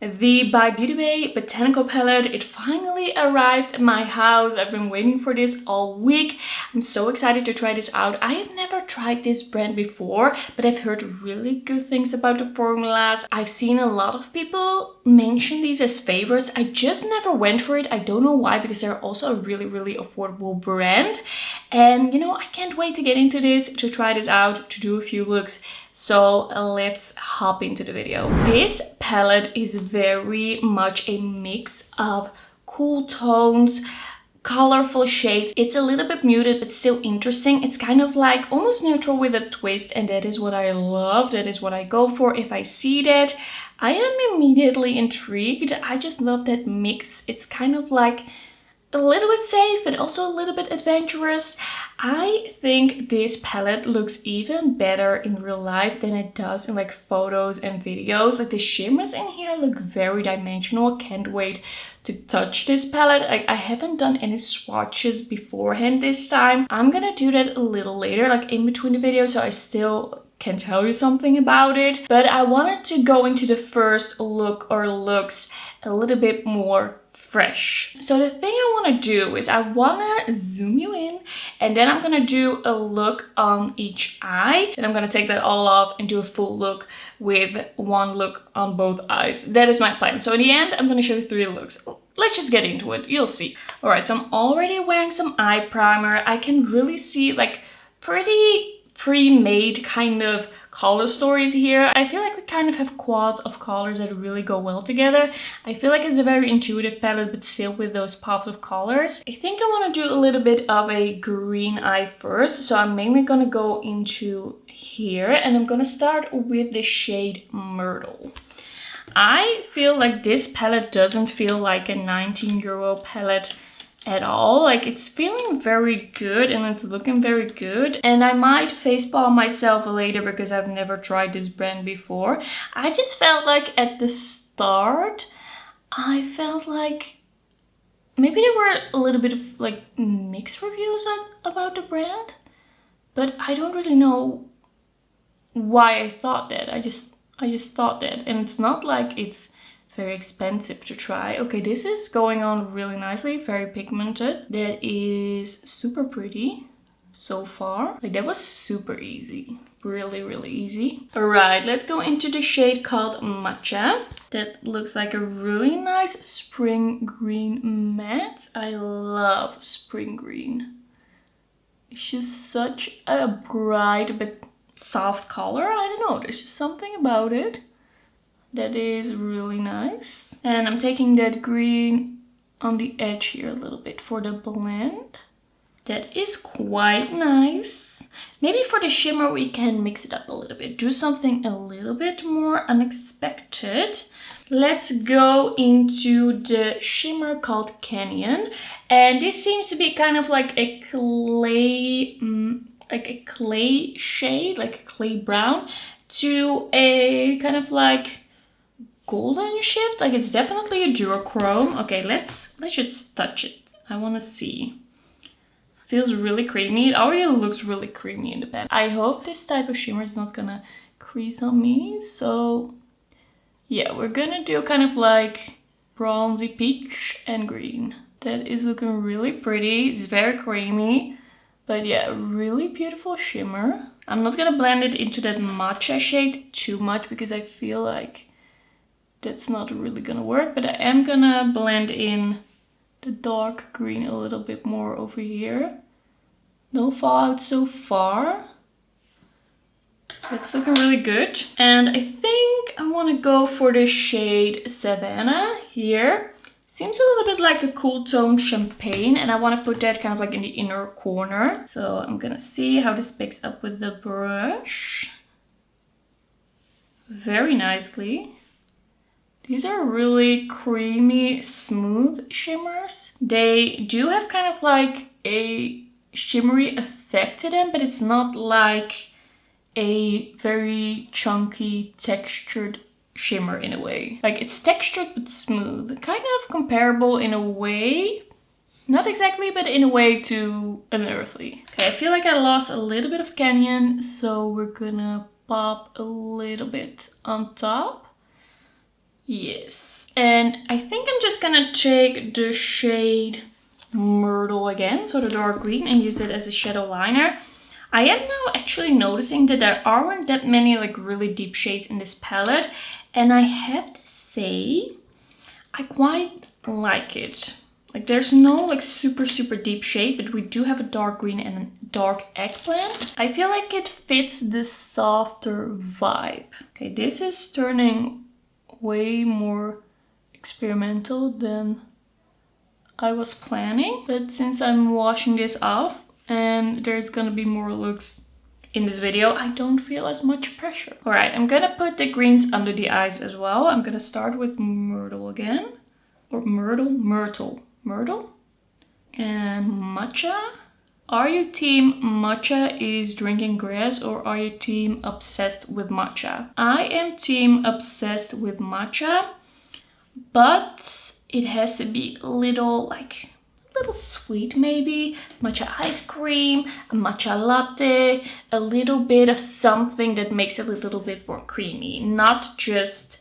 The by Beauty Bay Botanical palette, it finally arrived at my house. I've been waiting for this all week. I'm so excited to try this out. I have never tried this brand before, but I've heard really good things about the formulas. I've seen a lot of people mention these as favorites. I just never went for it. I don't know why, because they're also a really affordable brand. And you know, I can't wait to get into this, to try this out, to do a few looks. So let's hop into the video. This palette is very much a mix of cool tones, colorful shades. It's a little bit muted but still interesting. It's kind of like almost neutral with a twist, and that is what I love. That is what I go for. If I see that, I am immediately intrigued. I just love that mix. It's kind of like a little bit safe, but also a little bit adventurous. I think this palette looks even better in real life than it does in like photos and videos. Like the shimmers in here look very dimensional. Can't wait to touch this palette. I haven't done any swatches beforehand this time. I'm gonna do that a little later, like in between the videos, so I still can tell you something about it. But I wanted to go into the first look or looks a little bit more fresh. So the thing I want to do is I want to zoom you in, and then I'm going to do a look on each eye. Then I'm going to take that all off and do a full look with one look on both eyes. That is my plan. So in the end, I'm going to show you 3 looks. Let's just get into it. You'll see. All right, so I'm already wearing some eye primer. I can really see like pretty pre-made kind of color stories here. I feel like we kind of have quads of colors that really go well together. I feel like it's a very intuitive palette, but still with those pops of colors. I think I want to do a little bit of a green eye first. So I'm mainly going to go into here, and I'm going to start with the shade Myrtle. I feel like this palette doesn't feel like a 19-euro palette at all. Like, it's feeling very good and it's looking very good. And I might facepalm myself later because I've never tried this brand before. I just felt like at the start, I felt like maybe there were a little bit of like mixed reviews about the brand, but I don't really know why I thought that. I just thought that. And it's not like it's very expensive to try. Okay, this is going on really nicely, very pigmented. That is super pretty so far. Like, that was super easy, really easy. All right, let's go into the shade called Matcha. That looks like a really nice spring green matte. I love spring green. It's just such a bright but soft color. I don't know, there's just something about it that is really nice. And I'm taking that green on the edge here a little bit for the blend. That is quite nice. Maybe for the shimmer we can mix it up a little bit. Do something a little bit more unexpected. Let's go into the shimmer called Canyon. And this seems to be kind of like a clay, shade, like a clay brown, to a kind of like golden shift. Like, it's definitely a duochrome. Okay, let's just touch it. I want to see. Feels really creamy. It already looks really creamy in the pen. I hope this type of shimmer is not gonna crease on me. So yeah, we're gonna do kind of like bronzy peach and green. That is looking really pretty. It's very creamy, but yeah, really beautiful shimmer. I'm not gonna blend it into that matcha shade too much because I feel like that's not really gonna work, but I am gonna blend in the dark green a little bit more over here. No fallout so far. That's looking really good. And I think I want to go for the shade Savannah here. Seems a little bit like a cool tone champagne, and I want to put that kind of like in the inner corner. So I'm gonna see how this picks up with the brush. Very nicely. These are really creamy, smooth shimmers. They do have kind of like a shimmery effect to them, but it's not like a very chunky, textured shimmer in a way. Like, it's textured but smooth. Kind of comparable in a way. Not exactly, but in a way to Unearthly. Okay, I feel like I lost a little bit of Canyon, so we're gonna pop a little bit on top. Yes. And I think I'm just gonna take the shade Myrtle again, so the dark green, and use it as a shadow liner. I am now actually noticing that there aren't that many like really deep shades in this palette, and I have to say I quite like it. Like there's no like super deep shade, but we do have a dark green and a dark eggplant. I feel like it fits the softer vibe. Okay, this is turning way more experimental than I was planning, but since I'm washing this off and there's gonna be more looks in this video, I don't feel as much pressure. All right, I'm gonna put the greens under the eyes as well. I'm gonna start with Myrtle again, or Myrtle, and Matcha. Are you team matcha is drinking grass, or are you team obsessed with matcha? I am team obsessed with matcha, but it has to be a little sweet maybe. Matcha ice cream, a matcha latte, a little bit of something that makes it a little bit more creamy. Not just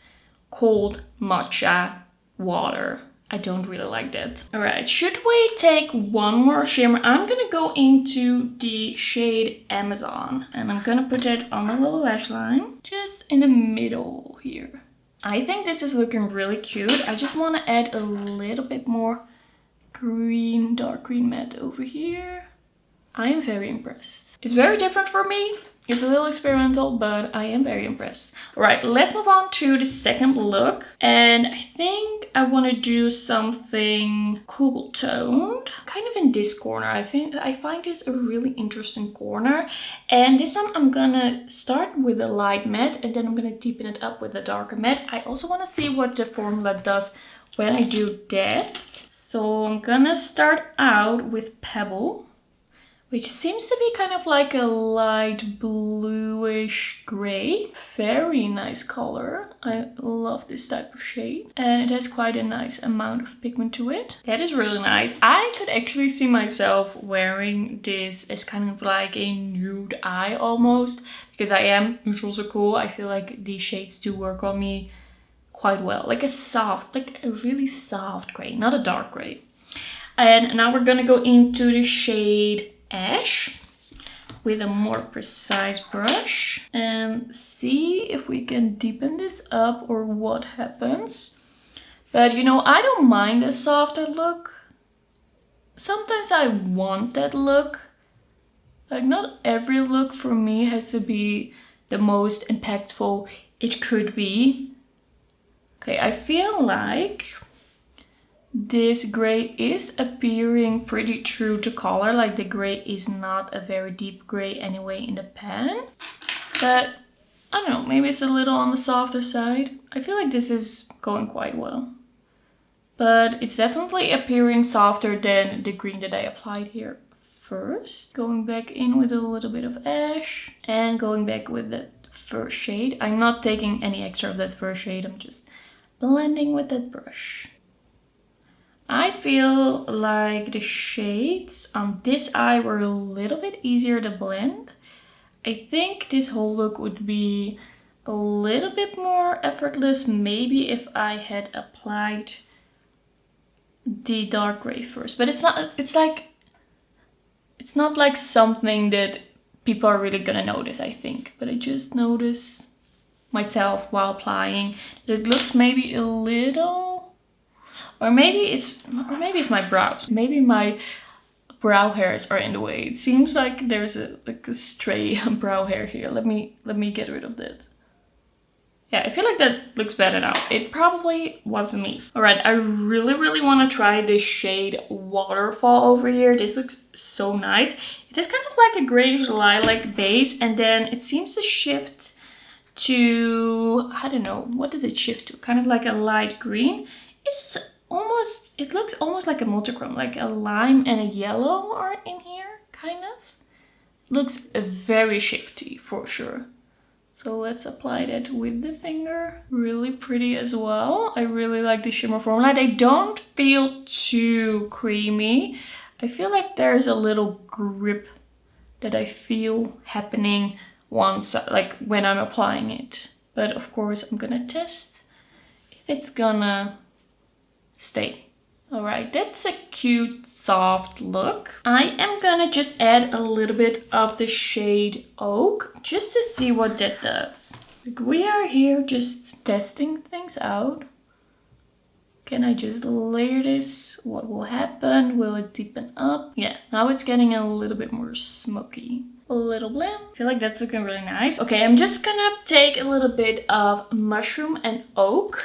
cold matcha water. I don't really like that. Alright, should we take one more shimmer? I'm gonna go into the shade Amazon. And I'm gonna put it on the lower lash line. Just in the middle here. I think this is looking really cute. I just want to add a little bit more green, dark green matte over here. I am very impressed. It's very different for me. It's a little experimental, but I am very impressed. All right, let's move on to the second look. And I think I want to do something cool toned, kind of in this corner. I find this a really interesting corner. And this time I'm gonna start with a light matte, and then I'm gonna deepen it up with a darker matte. I also want to see what the formula does when I do that. So I'm gonna start out with Pebble, which seems to be kind of like a light bluish gray. Very nice color. I love this type of shade. And it has quite a nice amount of pigment to it. That is really nice. I could actually see myself wearing this as kind of like a nude eye almost. Because I am neutrals are cool. I feel like these shades do work on me quite well. Like a really soft gray, not a dark gray. And now we're gonna go into the shade Ash with a more precise brush and see if we can deepen this up or what happens. But you know, I don't mind a softer look. Sometimes I want that look. Like not every look for me has to be the most impactful it could be. Okay, I feel like this gray is appearing pretty true to color. Like the gray is not a very deep gray anyway in the pan. But I don't know, maybe it's a little on the softer side. I feel like this is going quite well. But it's definitely appearing softer than the green that I applied here first. Going back in with a little bit of Ash and going back with that first shade. I'm not taking any extra of that first shade, I'm just blending with that brush. I feel like the shades on this eye were a little bit easier to blend. I think this whole look would be a little bit more effortless maybe if I had applied the dark gray first. But it's not like something that people are really gonna notice, I think. But I just notice myself while applying that it looks maybe a little, or maybe it's my brows. Maybe my brow hairs are in the way. It seems like there's a stray brow hair here. Let me get rid of that. Yeah, I feel like that looks better now. It probably wasn't me. All right, I really want to try this shade Waterfall over here. This looks so nice. It is kind of like a grayish lilac base, and then it seems to shift to, I don't know, what does it shift to? Kind of like a light green. It looks almost like a multichrome, like a lime and a yellow are in here, kind of. Looks very shifty for sure. So let's apply that with the finger. Really pretty as well. I really like the shimmer formula. They don't feel too creamy. I feel like there's a little grip that I feel happening once, like when I'm applying it. But of course I'm gonna test if it's gonna stay. Alright, that's a cute, soft look. I am gonna just add a little bit of the shade Oak, just to see what that does. Like, we are here just testing things out. Can I just layer this? What will happen? Will it deepen up? Yeah, now it's getting a little bit more smoky. A little blend. I feel like that's looking really nice. Okay, I'm just gonna take a little bit of Mushroom and Oak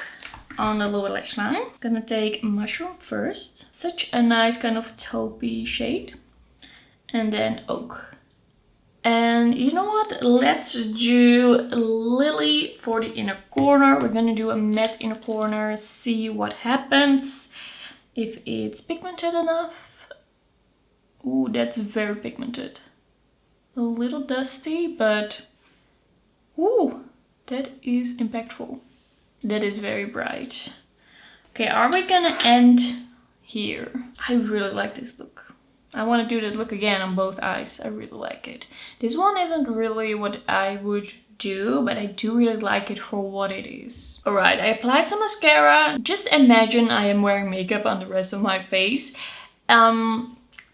on the lower lash line. Gonna take Mushroom first. Such a nice kind of taupey shade. And then Oak. And you know what? Let's do Lily for the inner corner. We're gonna do a matte inner corner, see what happens. If it's pigmented enough. Ooh, that's very pigmented. A little dusty, but ooh, that is impactful. That is very bright. Okay, are we gonna end here? I really like this look. I want to do that look again on both eyes. I really like it. This one isn't really what I would do, but I do really like it for what it is. Alright, I applied some mascara. Just imagine I am wearing makeup on the rest of my face.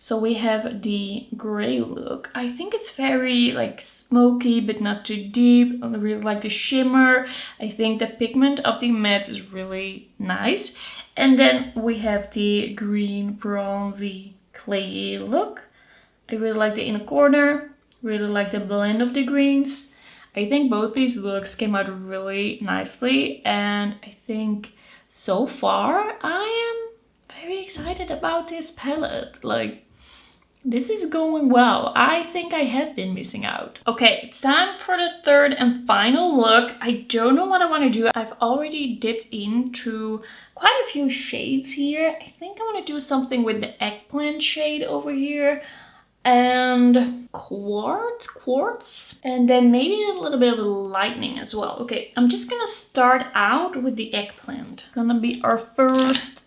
So we have the gray look. I think it's very like smoky, but not too deep. I really like the shimmer. I think the pigment of the matte is really nice. And then we have the green bronzy clayey look. I really like the inner corner, really like the blend of the greens. I think both these looks came out really nicely, and I think so far I am very excited about this palette. Like, this is going well. I think I have been missing out. Okay, it's time for the third and final look. I don't know what I want to do. I've already dipped into quite a few shades here. I think I want to do something with the eggplant shade over here. And quartz. And then maybe a little bit of lightning as well. Okay, I'm just gonna start out with the eggplant. Gonna be our first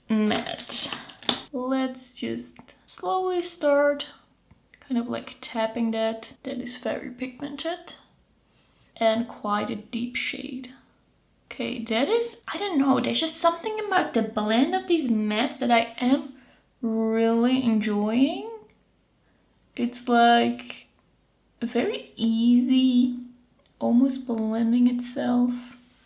matte. Let's just slowly start kind of like tapping that. That is very pigmented and quite a deep shade. Okay, that is, I don't know, there's just something about the blend of these mattes that I am really enjoying. It's like very easy, almost blending itself.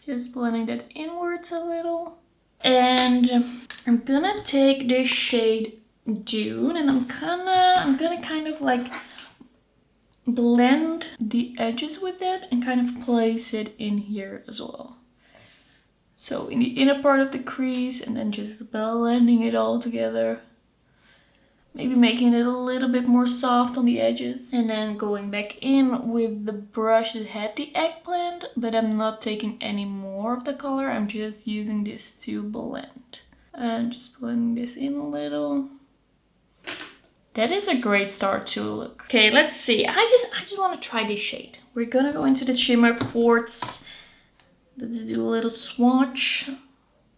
Just blending that inwards a little. And I'm gonna take this shade Dune, and I'm gonna kind of like blend the edges with it and kind of place it in here as well. So in the inner part of the crease, and then just blending it all together. Maybe making it a little bit more soft on the edges. And then going back in with the brush that had the eggplant, but I'm not taking any more of the color. I'm just using this to blend. And just blending this in a little. That is a great start to a look. Okay, let's see. I just want to try this shade. We're gonna go into the shimmer quartz. Let's do a little swatch.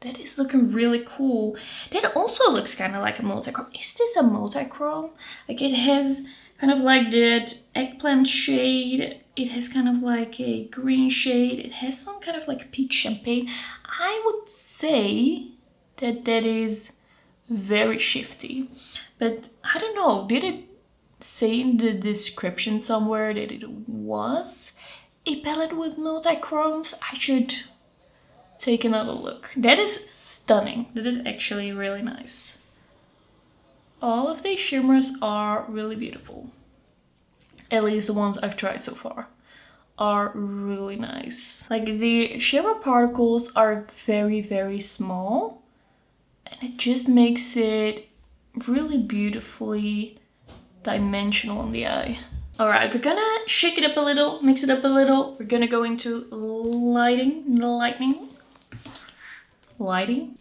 That is looking really cool. That also looks kind of like a multi-chrome. Is this a multi-chrome? Like, it has kind of like that eggplant shade. It has kind of like a green shade. It has some kind of like peach champagne. I would say that that is very shifty. But I don't know. Did it say in the description somewhere that it was a palette with multi-chromes? I should take another look. That is stunning. That is actually really nice. All of these shimmers are really beautiful. At least the ones I've tried so far are really nice. Like, the shimmer particles are very, very small, and it just makes it really beautifully dimensional on the eye. Alright, we're gonna shake it up a little, mix it up a little. We're gonna go into lighting.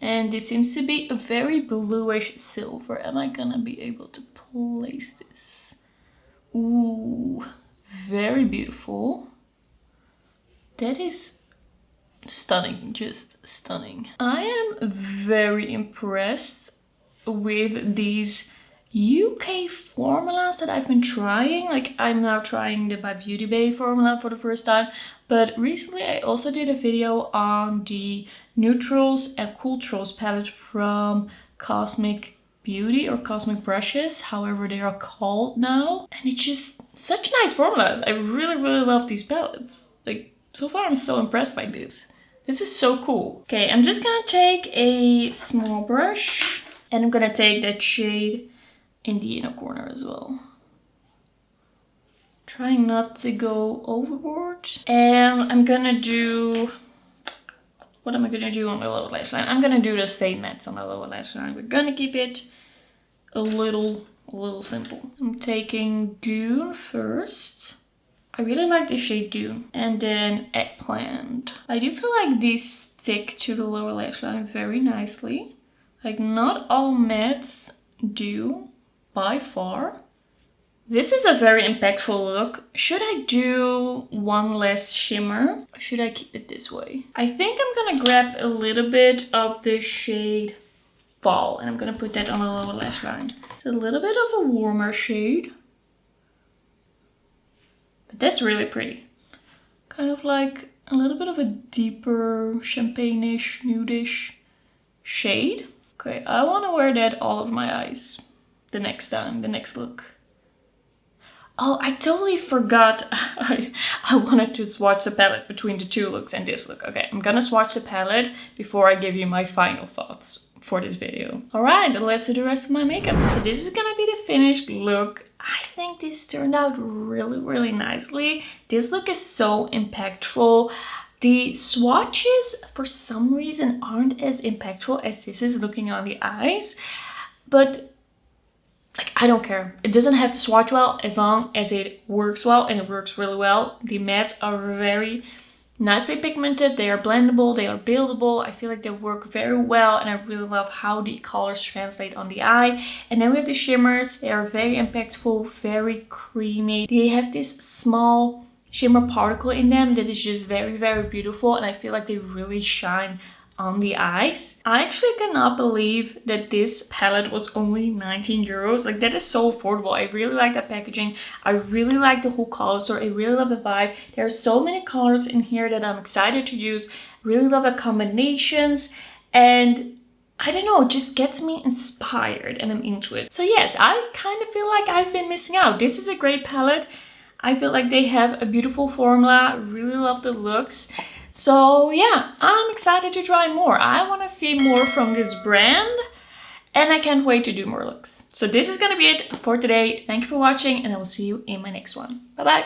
And this seems to be a very bluish silver. Am I gonna be able to place this? Ooh, very beautiful. That is stunning, just stunning. I am very impressed with these UK formulas that I've been trying. Like I'm now trying the by Beauty Bay formula for the first time. But recently I also did a video on the Neutrals and Culturals palette from Cosmic Beauty or Cosmic Brushes, however they are called now. And it's just such nice formulas. I really love these palettes. Like so far I'm so impressed by this. This is so cool. Okay, I'm just gonna take a small brush and I'm gonna take that shade in the inner corner as well. Trying not to go overboard. And I'm gonna do, what am I gonna do on the lower lash line? I'm gonna do the Stay Mattes on the lower lash line. We're gonna keep it a little simple. I'm taking Dune first. I really like the shade Dune. And then Eggplant. I do feel like these stick to the lower lash line very nicely. Like not all mattes do. By far. This is a very impactful look. Should I do one less shimmer? Or should I keep it this way? I think I'm gonna grab a little bit of the shade Fall and I'm gonna put that on the lower lash line. It's a little bit of a warmer shade. But that's really pretty. Kind of like a little bit of a deeper champagne-ish, nude-ish shade. Okay, I wanna wear that all over my eyes. The next time, the next look. Oh, I totally forgot. I wanted to swatch the palette between the two looks and this look. Okay, I'm gonna swatch the palette before I give you my final thoughts for this video. All right, let's do the rest of my makeup. So this is gonna be the finished look. I think this turned out really nicely. This look is so impactful. The swatches, for some reason, aren't as impactful as this is looking on the eyes. But like, I don't care. It doesn't have to swatch well as long as it works well, and it works really well. The mattes are very nicely pigmented. They are blendable, they are buildable. I feel like they work very well, and I really love how the colors translate on the eye. And then we have the shimmers. They are very impactful, very creamy. They have this small shimmer particle in them that is just very beautiful, and I feel like they really shine on the eyes. I actually cannot believe that this palette was only 19 euros. Like that is so affordable. I really like that packaging. I really like the whole color story. I really love the vibe. There are so many colors in here that I'm excited to use. Really love the combinations, and I don't know, it just gets me inspired and I'm into it. So yes, I kind of feel like I've been missing out. This is a great palette. I feel like they have a beautiful formula. Really love the looks. So yeah, I'm excited to try more. I want to see more from this brand and I can't wait to do more looks. So this is going to be it for today. Thank you for watching and I will see you in my next one. Bye bye.